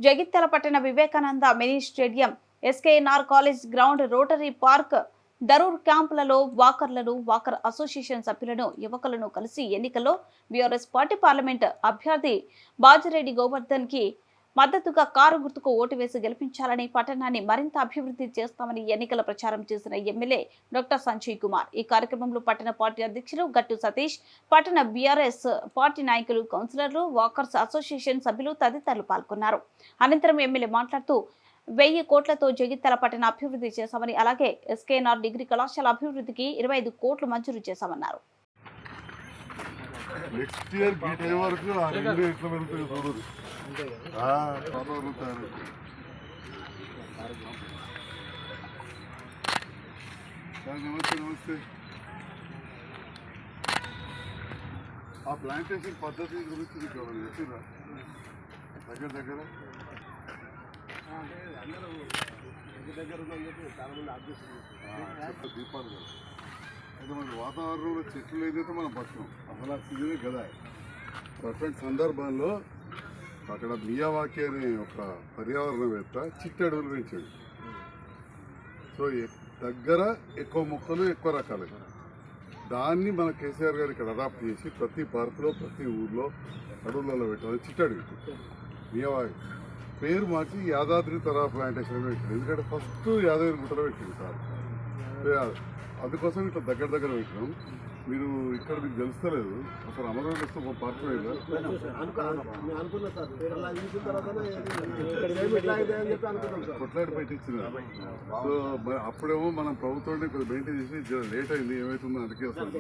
జగిత్యాల పట్టణ Vivekananda mini stadium, SKNR college ground, rotary park, Darur క్యాంపులలో walker association సభ్యులను, యువకులను కలిసి ఎన్నికల్లో బీఆర్ఎస్ పార్టీ పార్లమెంట్ అభ్యర్థి బాజిరెడ్డి గోవర్ధన్ కి మద్దతుగా కారు గుర్తుకు ఓటు వేసి గెలిపించాలని, పట్టణాన్ని మరింత అభివృద్ధి చేస్తామని ఎన్నికల ప్రచారం చేసిన ఎమ్మెల్యే డాక్టర్ సంజయ్ కుమార్. ఈ కార్యక్రమంలో పట్టణ పార్టీ అధ్యక్షులు గట్టు సతీష్, పట్టణ బీఆర్ఎస్ పార్టీ నాయకులు, కౌన్సిలర్లు, వాకర్స్ అసోసియేషన్ సభ్యులు తదితరులు పాల్గొన్నారు. అనంతరం ఎమ్మెల్యే మాట్లాడుతూ 1000 కోట్లతో జగిత్యాల పట్టణ అభివృద్ధి చేశామని, అలాగే ఎస్కేఎన్ఆర్ డిగ్రీ కళాశాల అభివృద్ధికి 25 కోట్లు మంజూరు చేశామన్నారు. నెక్స్ట్ ఇయర్ బీట్ అయ్యే వరకు ఆ రెండు ఎట్లా వెళ్తాయి చూడదు. నమస్తే నమస్తే. ఆ ప్లాంటేషన్ పద్ధతి గురించి చెప్పిరా దగ్గర దగ్గర దీపాలు కదా. అయితే మన వాతావరణంలో చెట్లు ఏదైతే మనం బతకం అసలు ఆ సీజనే కదా. ప్రజెంట్ సందర్భంలో అక్కడ మియావాకి అనే ఒక పర్యావరణవేత్త చిట్టి అడవులు పెంచాడు. సో దగ్గర ఎక్కువ మొక్కలు ఎక్కువ రకాలు, దాన్ని మన కేసీఆర్ గారు ఇక్కడ అడాప్ట్ చేసి ప్రతి పార్కులో ప్రతి ఊర్లో అడవులలో పెట్టాలి. చిట్టి అడవి మియావాకి పేరు మార్చి యాదాద్రి తరా ప్లాంటేషన్ పెట్టింది. ఎందుకంటే ఫస్ట్ యాదగిరి గుట్టలో పెట్టింది సార్. అందుకోసం ఇట్లా దగ్గర పెట్టినాం. మీరు ఇక్కడ మీకు తెలుస్తలేదు, అసలు అమరావతి వస్తే ఒక పార్క్ కొట్లాడి పెట్టించినారు. సో అప్పుడేమో మనం ప్రభుత్వాన్ని కొద్దిగా మెయింటైన్ చేసి లేట్ అయింది, ఏమవుతుందో అందుకే అసలు